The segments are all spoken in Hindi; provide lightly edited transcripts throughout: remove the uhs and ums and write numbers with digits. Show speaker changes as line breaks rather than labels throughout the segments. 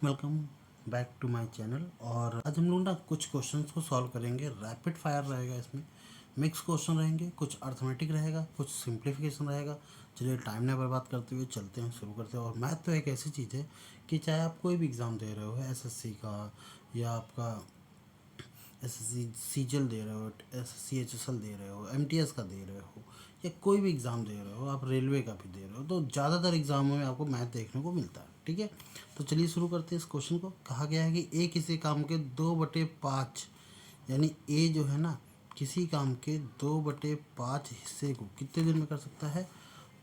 Welcome back to my channel. और आज हम लोग ना कुछ क्वेश्चंस को सॉल्व करेंगे। रैपिड फायर रहेगा, इसमें मिक्स क्वेश्चन रहेंगे, कुछ अर्थमेटिक रहेगा, कुछ सिंप्लीफिकेशन रहेगा। चलिए टाइम ना बर्बाद करते हुए चलते हैं, शुरू करते हैं। और मैथ तो एक ऐसी चीज़ है कि चाहे आप कोई भी एग्ज़ाम दे रहे हो, एसएससी का या आपका एसएससी सीजीएल दे रहे हो, एसएससी एचएसएल दे रहे हो, एमटीएस का दे रहे हो, या कोई भी एग्ज़ाम दे रहे हो, आप रेलवे का भी दे रहे हो, तो ज़्यादातर एग्ज़ामों में आपको मैथ देखने को मिलता है। ठीक है, तो चलिए शुरू करते हैं इस क्वेश्चन को। कहा गया है कि ए किसी काम के 2/5, यानी ए जो है ना, किसी काम के 2/5 हिस्से को कितने दिन में कर सकता है?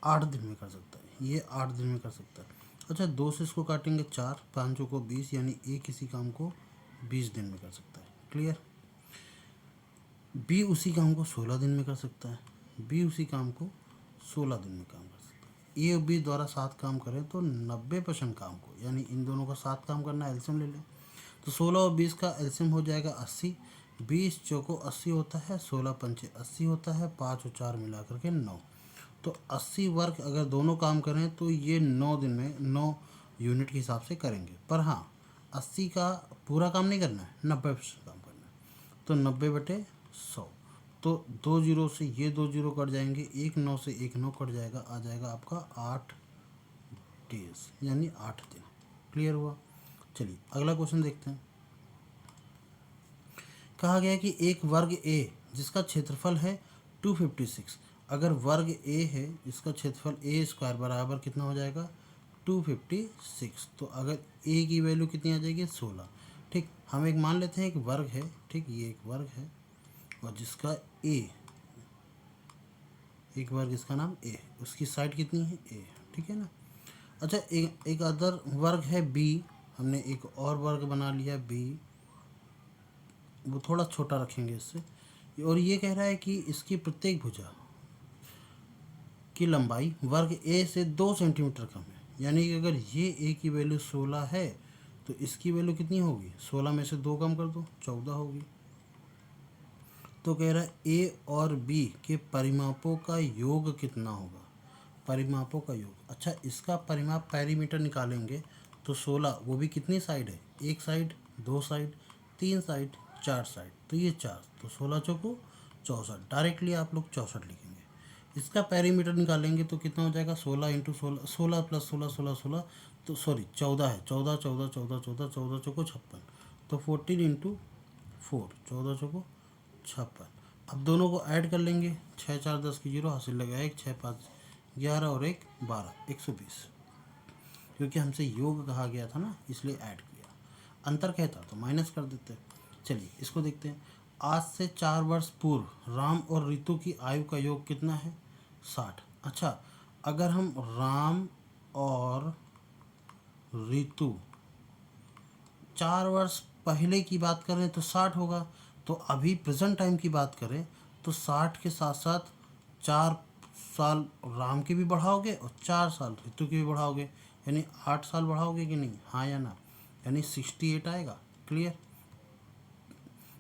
8 दिन में कर सकता है। ये 8 दिन में कर सकता है। अच्छा, 2 से इसको काटेंगे 4, 5 को 20, यानी ए किसी काम को 20 दिन में कर सकता है। क्लियर। बी उसी काम को 16 दिन में कर सकता है। बी उसी काम को 16 दिन में काम कर सकता है। ए और बी द्वारा 7 काम करें तो 90% काम को, यानी इन दोनों का 7 काम करना, एल्सियम ले लें। तो 16 और 20 का एल्सियम हो जाएगा 80। 20 चौको 80 होता है, 16 पंचे 80 होता है, 5 और 4 मिला करके 9। तो 80 वर्ग अगर दोनों काम करें तो ये 9 दिन में 9 यूनिट के हिसाब से करेंगे। पर हाँ, 80 का पूरा काम नहीं करना है, 90% काम करना है। तो 90/100। तो 2 जीरो से ये 2 जीरो कट जाएंगे, 1 9 से 1 9 कट जाएगा, आ जाएगा आपका 8 डेज, यानी 8 दिन। क्लियर हुआ। चलिए अगला क्वेश्चन देखते हैं। कहा गया है कि एक वर्ग ए जिसका क्षेत्रफल है 256, अगर वर्ग ए है जिसका क्षेत्रफल ए स्क्वायर बराबर कितना हो जाएगा? 256। तो अगर ए की वैल्यू कितनी आ जाएगी? 16। ठीक, हम एक मान लेते हैं एक वर्ग है। ठीक, ये एक वर्ग है और जिसका ए, एक वर्ग इसका नाम ए है, उसकी साइड कितनी है? ए। ठीक है ना। अच्छा, एक अदर वर्ग है बी। हमने एक और वर्ग बना लिया बी, वो थोड़ा छोटा रखेंगे इससे। और ये कह रहा है कि इसकी प्रत्येक भुजा की लंबाई वर्ग ए से 2 सेंटीमीटर कम है। यानी कि अगर ये ए की वैल्यू 16 है तो इसकी वैल्यू कितनी होगी? 16 में से 2 कम कर दो, 14 होगी। तो कह रहा है ए और बी के परिमापों का योग कितना होगा? परिमापों का योग। अच्छा, इसका परिमाप पेरीमीटर निकालेंगे तो 16, वो भी कितनी साइड है? एक साइड, 2 साइड, 3 साइड, 4 साइड, तो ये 4, तो 16 चौको 64। डायरेक्टली आप लोग 64 लिखेंगे। इसका पेरीमीटर निकालेंगे तो कितना हो जाएगा? 16 इंटू 16, 16 प्लस 16, 16 16, तो सॉरी 14 है, 14 14 14 14 14 चौको 56, तो 14 इंटू 4, 14 चौको 56। अब दोनों को ऐड कर लेंगे, 6 4 10 की 0 हासिल लगा, 1 6 5 11 और 1 12, 120। क्योंकि हमसे योग कहा गया था ना, इसलिए ऐड किया। अंतर कहता तो माइनस कर देते। चलिए इसको देखते हैं। आज से 4 वर्ष पूर्व राम और रितु की आयु का योग कितना है? 60। अच्छा, अगर हम राम और रितु 4 वर्ष पहले की बात करें तो 60 होगा। तो अभी प्रेजेंट टाइम की बात करें तो 60 के साथ साथ 4 साल राम के भी बढ़ाओगे और 4 साल ऋतु के भी बढ़ाओगे, यानी 8 साल बढ़ाओगे कि नहीं? हाँ या ना? यानी 68 आएगा। क्लियर।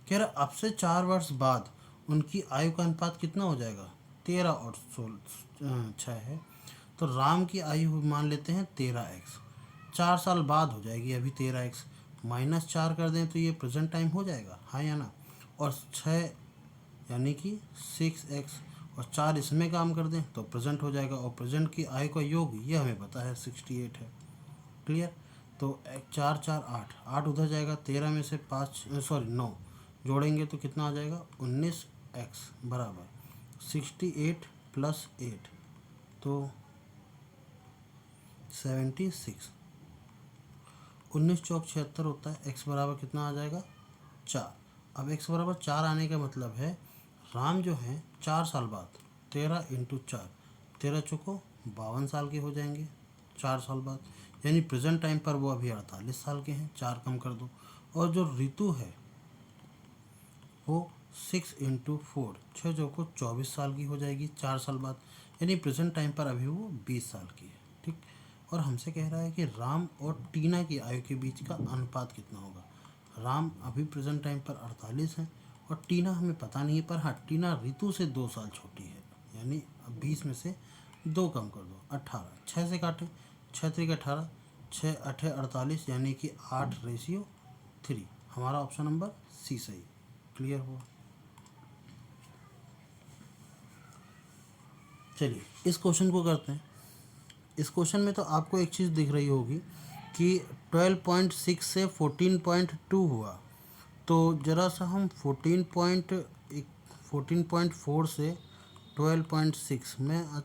कह रहा अब से 4 वर्ष बाद उनकी आयु का अनुपात कितना हो जाएगा? 13 और 6 है। तो राम की आयु मान लेते हैं 13x, 4 साल बाद हो जाएगी अभी 13x, -4 कर दें तो ये प्रेजेंट टाइम हो जाएगा। हाँ या ना? और 6 यानी कि 6x, और 4 इसमें काम कर दें तो प्रेजेंट हो जाएगा। और प्रेजेंट की आयु का योग ये हमें पता है 68 है। क्लियर। तो 4 4 8, 8 उधर जाएगा, 13 में से 5 सॉरी 9 जोड़ेंगे तो कितना आ जाएगा? 19x बराबर 68 प्लस 8, तो 76। 19 चौक 76 होता है। x बराबर कितना आ जाएगा? 4। अब x बराबर 4 आने का मतलब है राम जो है 4 साल बाद 13 इंटू 4, 13 चौको 52 साल के हो जाएंगे 4 साल बाद। यानी प्रेजेंट टाइम पर वो अभी 48 साल के हैं, 4 कम कर दो। और जो ऋतु है वो 6 इंटू 4, 6 चौको 24 साल की हो जाएगी 4 साल बाद। यानी प्रेजेंट टाइम पर अभी वो 20 साल की है। ठीक। और हमसे कह रहा है कि राम और टीना की आयु के बीच का अनुपात कितना होगा? राम अभी प्रेजेंट टाइम पर 48 है और टीना हमें पता नहीं है, पर हाँ टीना ऋतु से 2 साल छोटी है। यानी अब 20 में से 2 कम कर दो, 18, 6 से काटें, 6 3 18, 6 8 48 यानी कि 8:3। हमारा ऑप्शन नंबर सी सही। क्लियर हुआ। चलिए इस क्वेश्चन को करते हैं। इस क्वेश्चन में तो आपको एक चीज़ दिख रही होगी कि 12.6 से 14.2 हुआ। तो ज़रा सा हम 14.4 से 12.6, मैं आज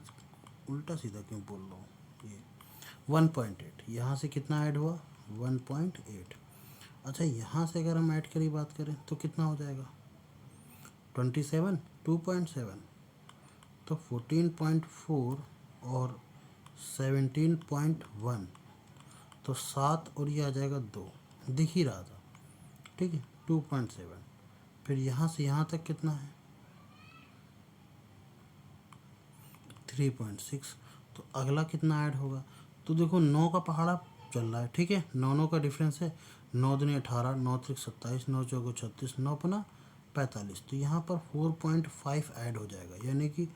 उल्टा सीधा क्यों बोल रहा हूँ, ये 1.8, यहाँ से कितना ऐड हुआ 1.8। अच्छा यहाँ से अगर हम ऐड करी बात करें तो कितना हो जाएगा 27, 2.7। तो 14.4 और 17.1, तो 7 और ये आ जाएगा 2, दिख ही रहा था। ठीक है 2.7। फिर यहाँ से यहाँ तक कितना है 3.6। तो अगला कितना ऐड होगा, तो देखो 9 का पहाड़ा चल रहा है। ठीक है 9 का डिफरेंस है, 9 दूनी 18, 9 त्रिक 27, 9 चौको 36, 9 पना 45। तो यहाँ पर 4.5 ऐड हो जाएगा, यानी कि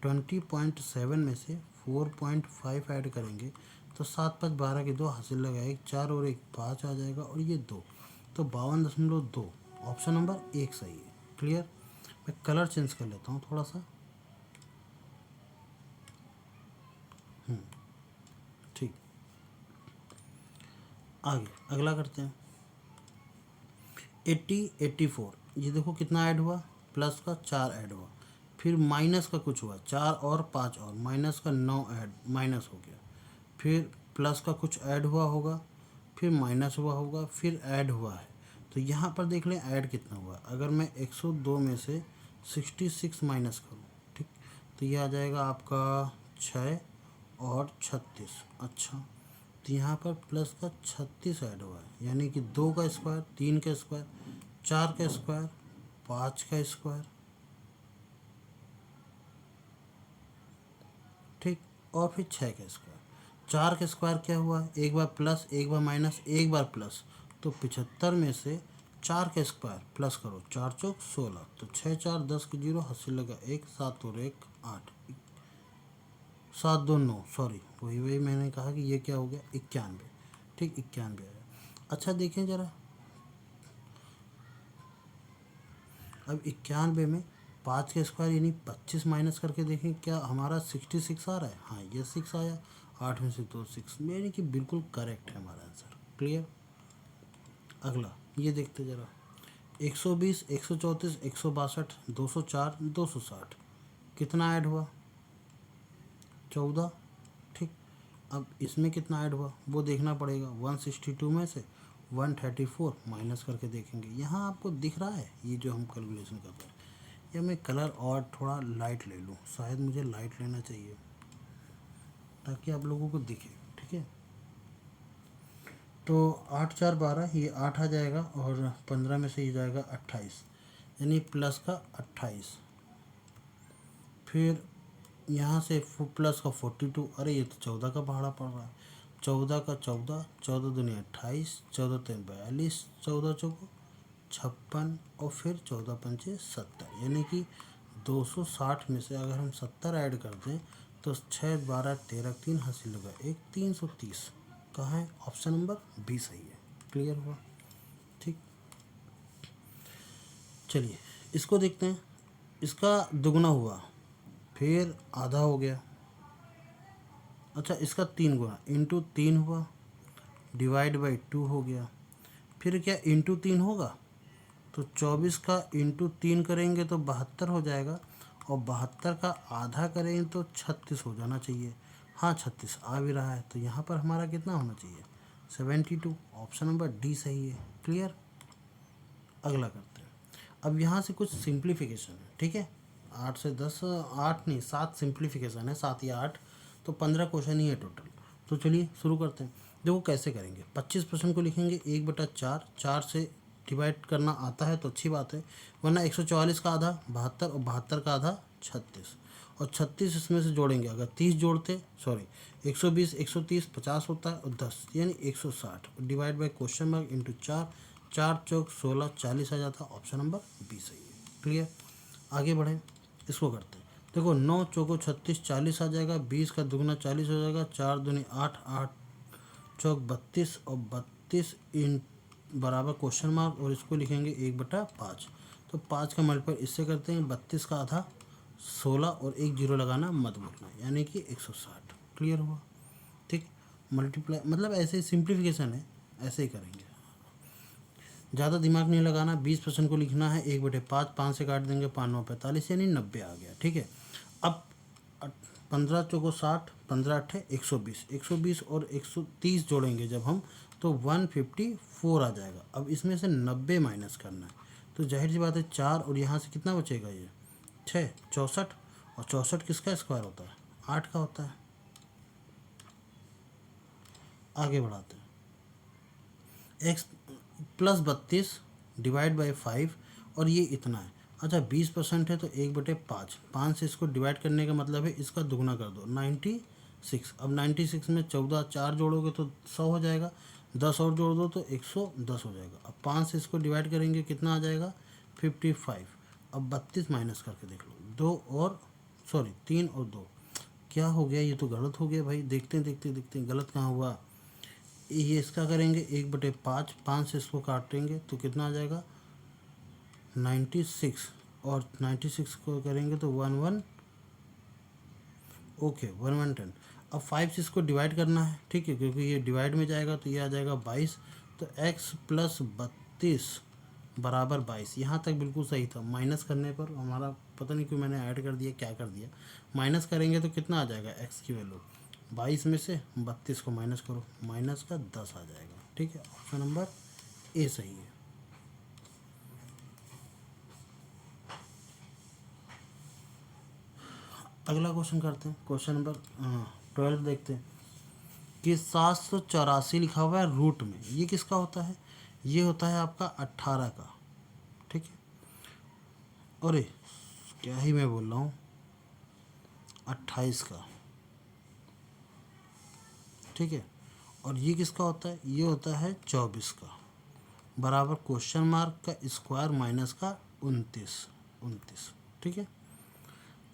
20.7 में से 4.5 ऐड करेंगे तो 7 5 12 के 2 हासिल लगा, 1 4 और 1 5 आ जाएगा, और ये 2, तो 52.2। ऑप्शन नंबर 1 सही है। क्लियर। मैं कलर चेंज कर लेता हूँ थोड़ा सा। ठीक, आगे अगला करते हैं। 80 84, ये देखो कितना ऐड हुआ, प्लस का 4 ऐड हुआ, फिर माइनस का कुछ हुआ 4 और 5 और माइनस का 9 ऐड माइनस हो गया, फिर प्लस का कुछ ऐड हुआ होगा, फिर माइनस हुआ होगा, फिर ऐड हुआ है। तो यहाँ पर देख लें ऐड कितना हुआ। अगर मैं 102 में से 66 माइनस करूँ, ठीक, तो ये आ जाएगा आपका 6 और 36। अच्छा तो यहाँ पर प्लस का 36 ऐड हुआ है, यानी कि 2 का स्क्वायर, 3 का स्क्वायर, 4 का स्क्वायर, 5 का स्क्वायर, ठीक, और फिर 6 का स्क्वायर। 4 का स्क्वायर क्या हुआ, एक बार प्लस एक बार माइनस एक बार प्लस, तो 75 में से 4 का स्क्वायर प्लस करो, 4 चौक 16, तो 6 4 10 के 0 हासिल लगा 1, 7 और 1 8, 7 2 9, सॉरी वही मैंने कहा कि ये क्या हो गया 91। ठीक 91 आया। अच्छा देखें ज़रा, अब 91 में 5 का स्क्वायर यानी 25 माइनस करके देखें क्या हमारा 66 आ रहा है। हाँ ये 6 आया, 8 में से 2 6, यानी कि बिल्कुल करेक्ट है हमारा आंसर। क्लियर। अगला ये देखते ज़रा, 120 134 162 204 260, कितना ऐड हुआ 14। ठीक, अब इसमें कितना ऐड हुआ वो देखना पड़ेगा। 162 में से 134 माइनस करके देखेंगे। यहाँ आपको दिख रहा है ये जो हम कैलकुलेशन कर रहे हैं, या मैं कलर और थोड़ा लाइट ले लूँ, शायद मुझे लाइट लेना चाहिए ताकि आप लोगों को दिखे। ठीक है तो 8 4 12, ये 8 आ जाएगा, और 15 में से ये जाएगा 28, यानी प्लस का 28। फिर यहाँ से प्लस का 42, अरे ये तो 14 का पहाड़ा पड़ रहा है, 14 का 14, 14 दूनी 28, 14 तीन 42, 14 चौको 56, और फिर 14 पंचे 70, यानी कि 260 में से अगर हम 70 ऐड कर दें तो 6 12 13 3 हासिल होगा 1, 330। कहाँ है, ऑप्शन नंबर बी सही है। क्लियर हुआ। ठीक, चलिए इसको देखते हैं। इसका दुगना हुआ, फिर आधा हो गया। अच्छा इसका 3 गुना इंटू 3 हुआ, डिवाइड बाई 2 हो गया, फिर क्या इंटू 3 होगा, तो 24 का इंटू 3 करेंगे तो 72 हो जाएगा, और 72 का आधा करेंगे तो 36 हो जाना चाहिए। हाँ 36 आ भी रहा है, तो यहाँ पर हमारा कितना होना चाहिए 72। ऑप्शन नंबर डी सही है। क्लियर। अगला करते हैं। अब यहाँ से कुछ सिंप्लीफिकेशन है। ठीक है 8 से 10, 8 नहीं 7 सिंप्लीफिकेशन है, 7 या 8, तो 15 क्वेश्चन ही है टोटल। तो चलिए शुरू करते हैं। देखो कैसे करेंगे, 25% को लिखेंगे 1/4, 4 से डिवाइड करना आता है तो अच्छी बात है, वरना 144 का आधा 72, और 72 का आधा 36, और 36 इसमें से जोड़ेंगे। अगर 30 जोड़ते, सॉरी 120 130 50 होता है, और 10 यानी 160, divide by question mark into 4, 4 चौक 16 40 आ जाता। ऑप्शन नंबर बी सही है। क्लियर। आगे बढ़ें, इसको करते हैं। देखो 9 चौको 36 40 आ जाएगा, 20 का दुगना 40 हो जाएगा, 4 दूनी 8 8 चौक 32 और 32 इन बराबर क्वेश्चन मार्क और इसको लिखेंगे 1/5। तो 5 का मल्टीप्लाई इससे करते हैं 32 का आधा 16 और एक जीरो लगाना मत भूलना, यानी कि 160। क्लियर हुआ? ठीक। मल्टीप्लाई मतलब ऐसे ही सिंप्लीफिकेशन है, ऐसे ही करेंगे, ज़्यादा दिमाग नहीं लगाना। 20% को लिखना है 1/5, 5 से काट देंगे 5 9 45 यानी 90 आ गया। ठीक है। अब 15 चौको 60, 15 अट्ठे 120, 120 और 130 जोड़ेंगे जब हम तो 154 आ जाएगा। अब इसमें से 90 माइनस करना है, तो जाहिर सी बात है 4 और यहाँ से कितना बचेगा, ये 6 64, और 64 किसका स्क्वायर होता है, 8 का होता है। आगे बढ़ाते हैं, एक्स प्लस 32 डिवाइड बाई 5 और ये इतना है। अच्छा 20% है तो 1/5, 5 से इसको डिवाइड करने का मतलब है इसका दुगना कर दो 96। अब 96 में 14 4 जोड़ोगे तो 100 हो जाएगा, 10 और जोड़ दो तो 110 हो जाएगा। अब 5 से इसको डिवाइड करेंगे कितना आ जाएगा 55। अब 32 माइनस करके देख लो, 2 और सॉरी 3 और 2 क्या हो गया, ये तो गलत हो गया भाई। देखते हैं देखते देखते गलत कहाँ हुआ। ये इसका करेंगे 1/5, 5 से इसको काटेंगे तो कितना आ जाएगा 96 और 96 को करेंगे तो 11 ओके 1110। अब 5 से इसको डिवाइड करना है, ठीक है, क्योंकि ये डिवाइड में जाएगा तो ये आ जाएगा 22। तो x प्लस 32 बराबर 22। यहाँ तक बिल्कुल सही था। माइनस करने पर हमारा पता नहीं क्यों मैंने ऐड कर दिया, क्या कर दिया। माइनस करेंगे तो कितना आ जाएगा x की वैल्यू 22 में से 32 को माइनस करो, माइनस का 10 आ जाएगा। ठीक है, ऑप्शन नंबर ए सही है। अगला क्वेश्चन करते हैं, क्वेश्चन नंबर 12 देखते हैं कि 784 लिखा हुआ है रूट में, ये किसका होता है, ये होता है आपका 18 का। ठीक है, अरे क्या ही मैं बोल रहा हूँ, 28 का। ठीक है, और ये किसका होता है, ये होता है 24 का, बराबर क्वेश्चन मार्क का स्क्वायर माइनस का 29। ठीक है,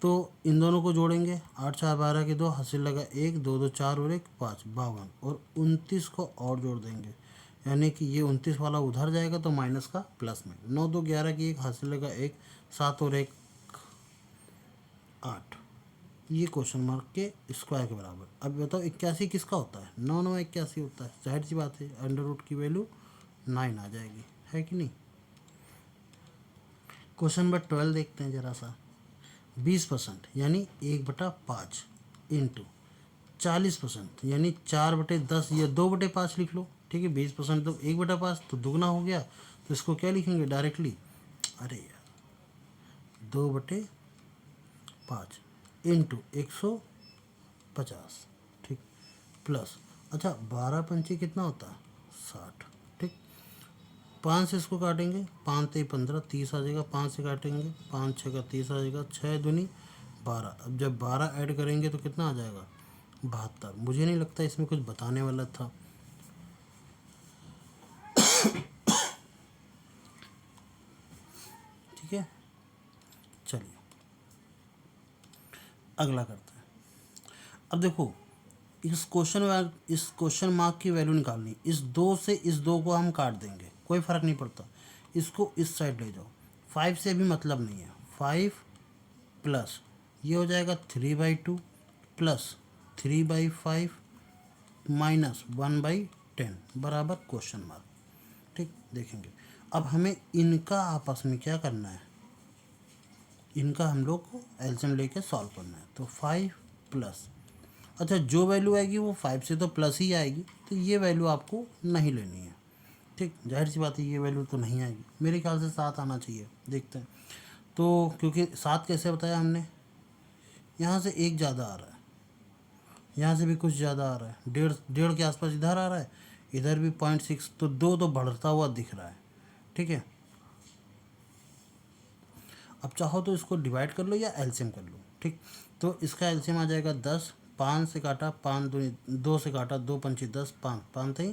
तो इन दोनों को जोड़ेंगे, 8 4 12 के 2 हासिल लगा 1 2 2 4 और 1 5 52 और 29 को और जोड़ देंगे, यानी कि ये 29 वाला उधर जाएगा तो माइनस का प्लस में। 9 2 11 की 1 हासिल लगा 1 7 और 1 8, ये क्वेश्चन मार्क के स्क्वायर के बराबर। अब बताओ 81 किसका होता है, 9 9 81 होता है। जाहिर सी बात है अंडर रूट की वैल्यू 9 आ जाएगी, है कि नहीं। क्वेश्चन नंबर 12 देखते हैं जरा सा। 20% यानी 1/5 इंटू 40% यानी 4/10 या 2/5 लिख लो। ठीक है, 20% तो 1/5 तो दुगना हो गया, तो इसको क्या लिखेंगे डायरेक्टली, अरे यार 2/5 इंटू 150। ठीक, प्लस अच्छा 12 पंचे कितना होता है 60। ठीक, 5 से इसको काटेंगे, 5 ते 15 30 आ जाएगा। 5 से काटेंगे 5 6 का 30 आ जाएगा, 6 दूनी 12। अब जब 12 ऐड करेंगे तो कितना आ जाएगा 72। मुझे नहीं लगता इसमें कुछ बताने वाला था। ठीक है, चलिए अगला करते हैं। अब देखो इस क्वेश्चन मार्क की वैल्यू निकालनी। इस 2 से इस 2 को हम काट देंगे, कोई फ़र्क नहीं पड़ता। इसको इस साइड ले जाओ, 5 से भी मतलब नहीं है। 5 प्लस ये हो जाएगा 3/2 प्लस 3/5 माइनस 1/10 बराबर क्वेश्चन मार्क। ठीक, देखेंगे अब हमें इनका आपस में क्या करना है, इनका हम लोग को एलसीएम लेके सॉल्व करना है। तो 5 प्लस अच्छा जो वैल्यू आएगी वो 5 से तो प्लस ही आएगी, तो ये वैल्यू आपको नहीं लेनी है। ठीक, जाहिर सी बात है ये वैल्यू तो नहीं आएगी, मेरे ख्याल से 7 आना चाहिए। देखते हैं तो, क्योंकि 7 कैसे बताया हमने, यहाँ से 1 ज़्यादा आ रहा है, यहाँ से भी कुछ ज़्यादा आ रहा है, 1.5 के आसपास इधर आ रहा है, इधर भी 0.6, तो 2 तो बढ़ता हुआ दिख रहा है। ठीक है, अब चाहो तो इसको डिवाइड कर लो या एलसीएम कर लो। ठीक, तो इसका एलसीएम आ जाएगा 10, 5 से काटा 5 2 से काटा 2 पंचे 10 5 5 थे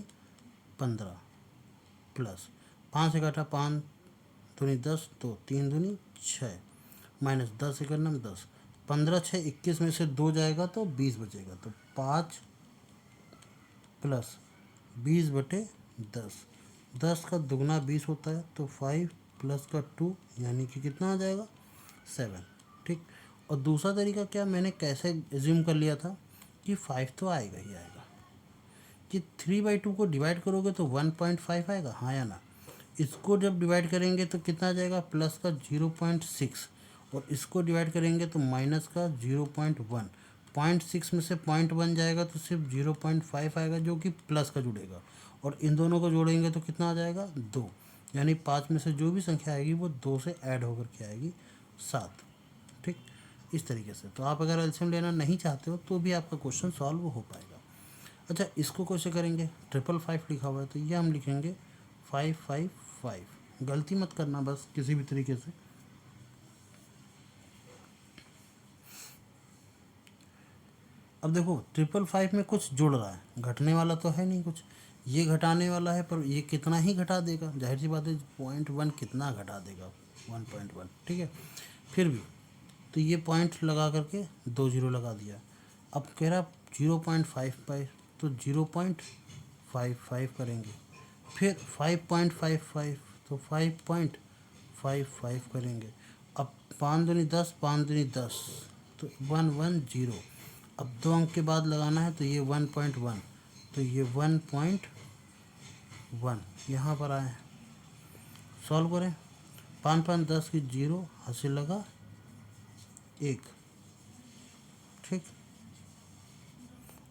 15 प्लस 5 से काटा 5 दूनी 10 तो 3 दूनी 6 माइनस 10 से करना 10 15 6 21 में से 2 जाएगा तो 20 बचेगा। तो 5 प्लस 20/10, 10 का दुगना 20 होता है, तो 5 प्लस का 2 यानी कि कितना आ जाएगा 7। ठीक। और दूसरा तरीका क्या, मैंने कैसे एज्यूम कर लिया था कि 5 तो आएगा ही आएगा, कि 3/2 को डिवाइड करोगे तो 1.5 आएगा, हाँ या ना। इसको जब डिवाइड करेंगे तो कितना आ जाएगा, प्लस का 0.6, और इसको डिवाइड करेंगे तो माइनस का 0.1। 0.6 में से 0.1 जाएगा तो सिर्फ 0.5 आएगा जो कि प्लस का जुड़ेगा, और इन दोनों को जोड़ेंगे तो कितना आ जाएगा 2। यानी 5 में से जो भी संख्या आएगी वो 2 से ऐड होकर के आएगी 7। ठीक। इस तरीके से तो आप अगर एलसीएम लेना नहीं चाहते हो तो भी आपका क्वेश्चन सॉल्व हो पाएगा। अच्छा, इसको कैसे करेंगे, 555 लिखा हुआ है तो ये हम लिखेंगे 555। गलती मत करना बस किसी भी तरीके से। अब देखो 555 में कुछ जुड़ रहा है, घटने वाला तो है नहीं कुछ, ये घटाने वाला है, पर ये कितना ही घटा देगा, जाहिर सी बात है 0.1 कितना घटा देगा 1.1। ठीक है, फिर भी तो ये पॉइंट लगा करके 2 जीरो लगा दिया। अब कह रहा 0.55, तो 0.55 करेंगे, फिर 5.55, तो 5.55 करेंगे। अब 5 दूनी 10, 5 दूनी 10, तो 110। अब 2 अंक के बाद लगाना है तो ये 1.1, तो ये 1.1 यहाँ पर आए। सॉल्व करें, 5 5 10 की 0, हासिल लगा 1। ठीक।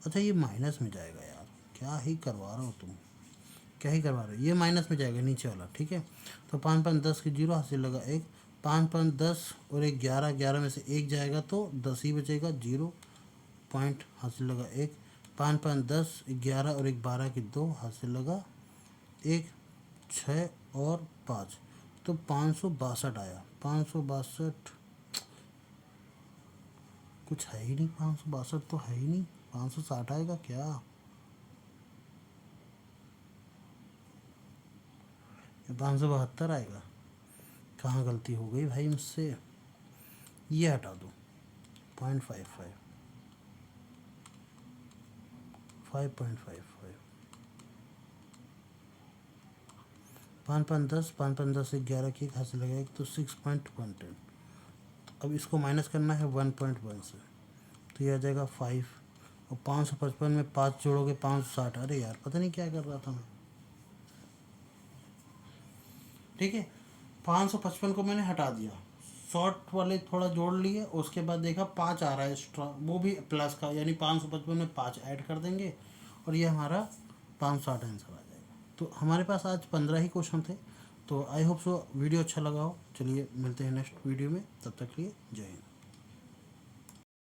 अच्छा, ये माइनस में जाएगा यार, क्या ही करवा रहे हो तुम, क्या ही करवा रहे हो, ये माइनस में जाएगा नीचे वाला। ठीक है, तो 5 5 10 की 0, हासिल लगा 1। 5 5 10 और 1 11, 11 में से 1 जाएगा तो 10 ही बचेगा, 0 पॉइंट, हासिल लगा 1। 5 5 10, 11 और 1 12 की 2, हासिल लगा 1। 6 और 5, तो 562 आया। 562 कुछ है ही नहीं, 562 तो है ही नहीं, 560 आएगा क्या, या 572 आएगा। कहाँ गलती हो गई भाई मुझसे, ये हटा दो 0.55, 5.55, 5 5 10, 5 5 10 11 की 1 हासिल लगा 1, तो 6.110। अब इसको माइनस करना है 1.1 से, तो ये आ जाएगा 5। और 555 में 5 जोड़ोगे 560। अरे यार पता नहीं क्या कर रहा था मैं। ठीक है, 555 को मैंने हटा दिया, शॉर्ट वाले थोड़ा जोड़ लिए, उसके बाद देखा 5 आ रहा है एक्स्ट्रा, वो भी प्लस का, यानी 555 में 5 ऐड कर देंगे और ये हमारा 560 आंसर आ जाएगा। तो हमारे पास आज 15 ही क्वेश्चन थे। तो आई होप सो वीडियो अच्छा लगा हो। चलिए मिलते हैं नेक्स्ट वीडियो में, तब तक के लिए जय हिंद।